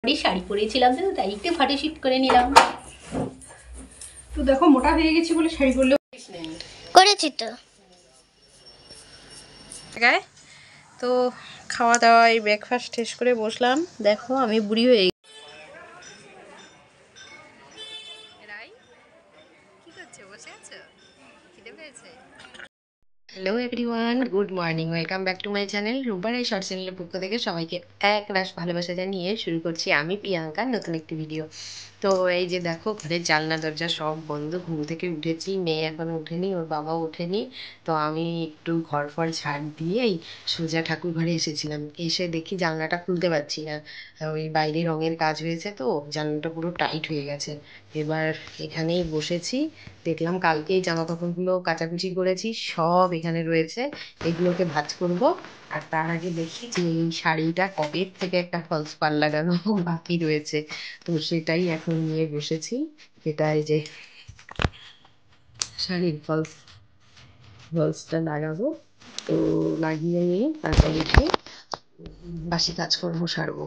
শাড়ি পরেছিলাম তো তাই একটু ফটোশুট করে নিলাম। তো দেখো মোটা হয়ে গেছি বলে শাড়ি পরলেও করেছি তো। তো খাওয়া দাওয়া এই ব্রেকফাস্ট শেষ করে বসলাম। দেখো আমি বুড়ি হয়ে কি করছো, বসে আছো? খিদে পেয়েছে? Hello everyone, good morning, welcome back to my channel. রূপবার এই শর্ট চ্যানেলের পক্ষ থেকে সবাইকে এক রাশ ভালোবাসা জানিয়ে শুরু করছি আমি প্রিয়াঙ্কার নতুন একটি ভিডিও। তো এই যে দেখো ঘরের জানলা দরজা সব বন্ধ, ঘুম থেকে উঠেছি, মেয়ে এখনো ওঠেনি, ওর বাবাও ওঠেনি। তো আমি একটু ঘর ফর ঝাড় দিয়েই সোজা ঠাকুর ঘরে এসেছিলাম। এসে দেখি জানলাটা খুলতে পারছি না, ওই বাইরে রঙের কাজ হয়েছে তো জানলাটা পুরো টাইট হয়ে গেছে। এবার এখানেই বসেছি, দেখলাম কালকে এই জামা কাপড়গুলো কাচাকুচি করেছি, সব এখানে রয়েছে, এগুলোকে ভাঁজ করব। আর তার আগে দেখি যে এই শাড়িটা কবে থেকে একটা ফলস পাড় লাগানো বাকি রয়েছে, তো সেটাই এখন নিয়ে বসেছি। এটা এই যে শাড়ির ফলসটা লাগাবো, তো লাগিয়ে নিয়ে তারপরে দেখি বাসি কাজকর্ম সারবো।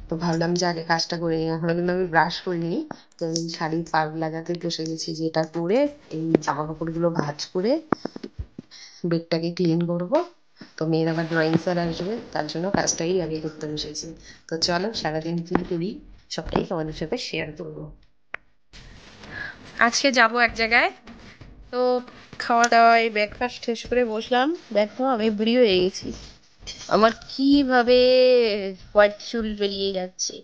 তো ভাবলাম যে আগে কাজটা করে নিই, এখনো কিন্তু আমি ব্রাশ করিনি। তো এই শাড়ির পাড় লাগাতে বসে গেছি, যেটা করে এই জামা কাপড়গুলো ভাঁজ করে বেডটাকে ক্লিন করবো। তো মেয়ের আবার ড্রয়িং স্যার আসবে, তার জন্য কাজটাই আগে করতে বসেছি। তো চলো সারাদিন কি করি সবটাই তোমাদের সাথে শেয়ার করবো। আজকে যাব এক জায়গায়, তো খাওয়া দাওয়া এই ব্রেকফাস্ট শেষ করে বসলাম। দেখো আমি বুড়ি হয়ে গেছি, আমার কিভাবে হোয়াইট চুল বেরিয়ে যাচ্ছে।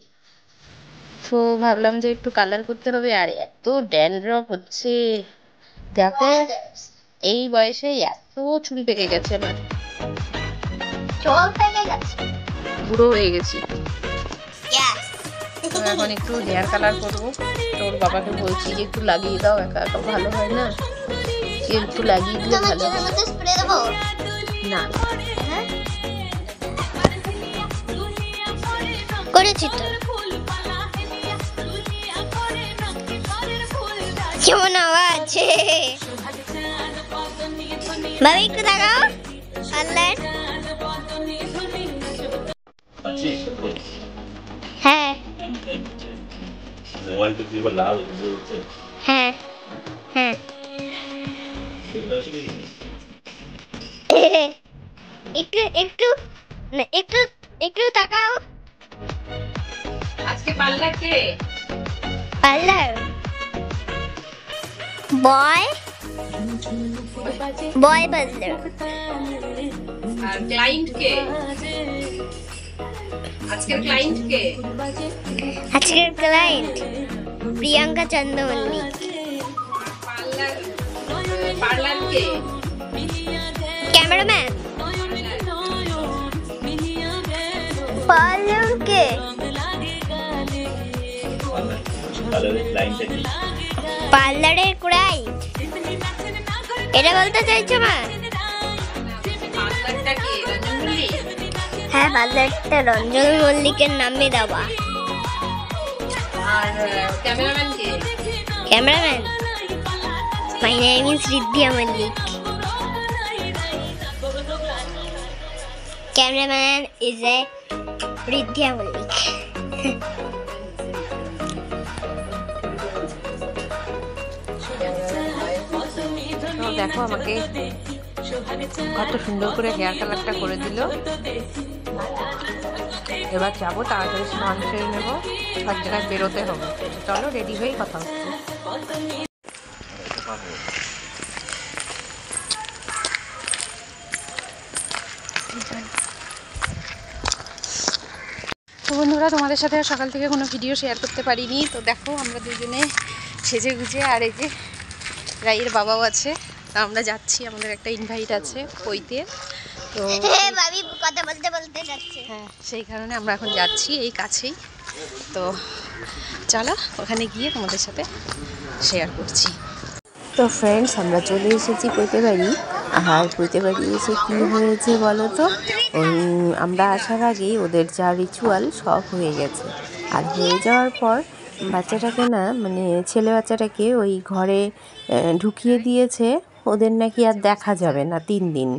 তো ভাবলাম যে একটু কালার করতে হবে, আর এত ড্যান্ড্রফ হচ্ছে দেখো, এই বয়সে এত চুল পেকে গেছে আমার, বুড়ো হয়ে গেছি। তো এখন একটু হেয়ার কালার করবো, তোর বাবাকে বলছি যে একটু লাগিয়ে দাও, একা একা ভালো হয় না, একটু লাগিয়ে দিলে ভালো হয়। না করেছি তো। কেমন আওয়াজ? বাবা একটু দেখাও পার্লার। হ্যাঁ হ্যাঁ হ্যাঁ একটু একটু একটু একটু তাকাও। আজকে পার্লার কে? পার্লার বয় পার্লার। আর ক্লায়েন্ট কে? আজকের ক্লায়েন্ট কে? আজকের ক্লায়েন্ট প্রিয়াঙ্কা চন্দ্র মল্লিক। পার্লার কে? ক্যামেরাম্যান। পার্লার কে? পার্লারের ক্লায়েন্ট এটা বলতে চাইছো মা? পার্লারটা কে? রঞ্জন মল্লিক? হ্যাঁ পার্লারটা রঞ্জন মল্লিকের নামে দেওয়া। আর ক্যামেরাম্যান কে? Cameraman my name is Riddhiya Mallick. Cameraman is a Riddhiya Mallick. দেখো আমাকে কত সুন্দর করে হেয়ার কালারটা করে দিল। এবার যাবো, তাড়াতাড়ি স্নান সেরে নেবো, সব জায়গায় বেরোতে হবে। চলো রেডি হয়েই কথা হচ্ছে। তো বন্ধুরা, তোমাদের সাথে সকাল থেকে কোনো ভিডিও শেয়ার করতে পারিনি। তো দেখো আমরা দুজনে সেজে গুজে, আর এই যে রাইয়ের বাবাও আছে, তো আমরা যাচ্ছি, আমাদের একটা ইনভাইট আছে কইতে। তো কথা বলতে বলতে যাচ্ছে। হ্যাঁ, সেই কারণে আমরা এখন যাচ্ছি এই কাছেই। তো চলো ওখানে গিয়ে তোমাদের সাথে শেয়ার করছি। তো ফ্রেন্ডস, আমরা চলে এসেছি পৈতে বাড়ি। আর পৈতে বাড়ি এসে কী হয়েছে বলো তো, আমরা আসার আগেই ওদের যা রিচুয়াল সব হয়ে গেছে। আর হয়ে যাওয়ার পর বাচ্চাটাকে না, মানে ছেলে বাচ্চাটাকে ওই ঘরে ঢুকিয়ে দিয়েছে, ওদের নাকি আর দেখা যাবে না 3 দিন।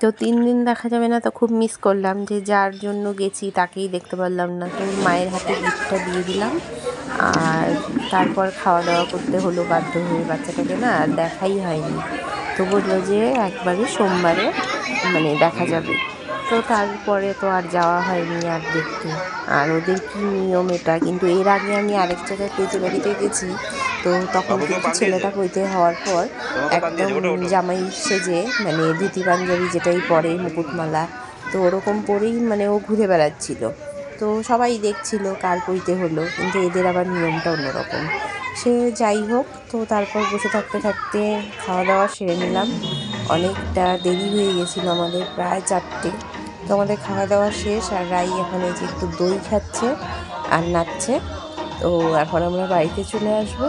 তো 3 দিন দেখা যাবে না, তো খুব মিস করলাম যে যার জন্য গেছি তাকেই দেখতে পারলাম না। তো মায়ের হাতে গিফটটা দিয়ে দিলাম, আর তারপর খাওয়া দাওয়া করতে হলো বাধ্য হয়ে, বাচ্চাটাকে না আর দেখাই হয়নি। তো বললো যে একবারে সোমবারে মানে দেখা যাবে। তো তারপরে তো আর যাওয়া হয়নি আর দেখতে। আর ওদের কী নিয়ম এটা, কিন্তু এর আগে আমি আরেক জায়গায় পৈতে বাড়িতে গেছি, তো তখন কিন্তু ছেলেটা পৈতে হওয়ার পর একদম জামাই সেজে, মানে ধুতি পাঞ্জাবি যেটাই পরে মুকুটমালা, তো ওরকম পরেই মানে ও ঘুরে বেড়াচ্ছিল। তো সবাই দেখছিল কার পৈতে হলো, কিন্তু এদের আবার নিয়মটা অন্যরকম। সে যাই হোক, তো তারপর বসে থাকতে থাকতে খাওয়া দাওয়া সেরে নিলাম। অনেকটা দেরি হয়ে গেছিলো আমাদের, প্রায় 4টে। তো আমাদের খাওয়া দাওয়া শেষ, আর রাই এখন এই যে একটু দই খাচ্ছে আর নাচছে। তো এখন আমরা বাড়িতে চলে আসবো।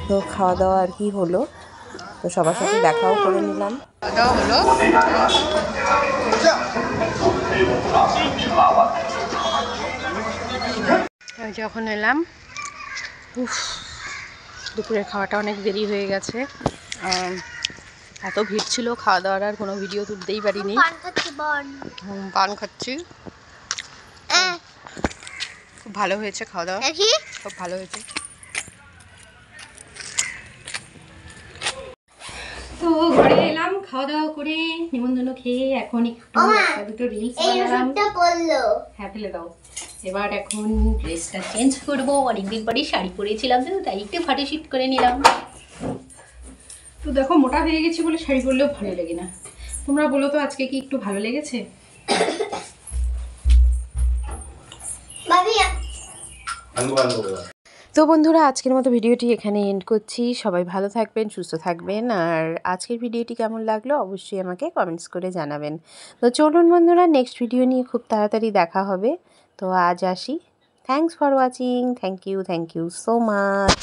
তো খাওয়া দাওয়া আর কি হলো, তো সবার সাথে দেখাও করে নিলাম। খাওয়া হলো, যখন এলাম দুপুরের খাওয়াটা অনেক দেরি হয়ে গেছে, এত ভিড় ছিল, খাওয়া দাওয়ার আর কোনো ভিডিও তুলতেই পারিনি। পান খাচ্ছি, খুব ভালো হয়েছে খাওয়া দাওয়া, খুব ভালো হয়েছে। তো ঘরে এলাম খাওয়া দাওয়া করে, নিমন্ত্রণ খেয়ে এখন একটু দুটো রিলস বানালাম। হ্যাঁ ফেলে দাও। এবার এখন ড্রেসটা চেঞ্জ করবো, অনেকদিন পরে শাড়ি পরেছিলাম তো তাই একটু ফটো শুট করে নিলাম। তো দেখো মোটা হয়ে গেছি বলে শাড়ি পরলেও ভালো লাগে না। তোমরা বলো তো আজকে কি একটু ভালো লেগেছে? তো বন্ধুরা, আজকের মতো ভিডিওটি এখানে এন্ড করছি। সবাই ভালো থাকবেন, সুস্থ থাকবেন, আর আজকের ভিডিওটি কেমন লাগলো অবশ্যই আমাকে কমেন্টস করে জানাবেন। তো চলুন বন্ধুরা, নেক্সট ভিডিও নিয়ে খুব তাড়াতাড়ি দেখা হবে। তো আজ আসি। Thanks for watching. Thank you so much.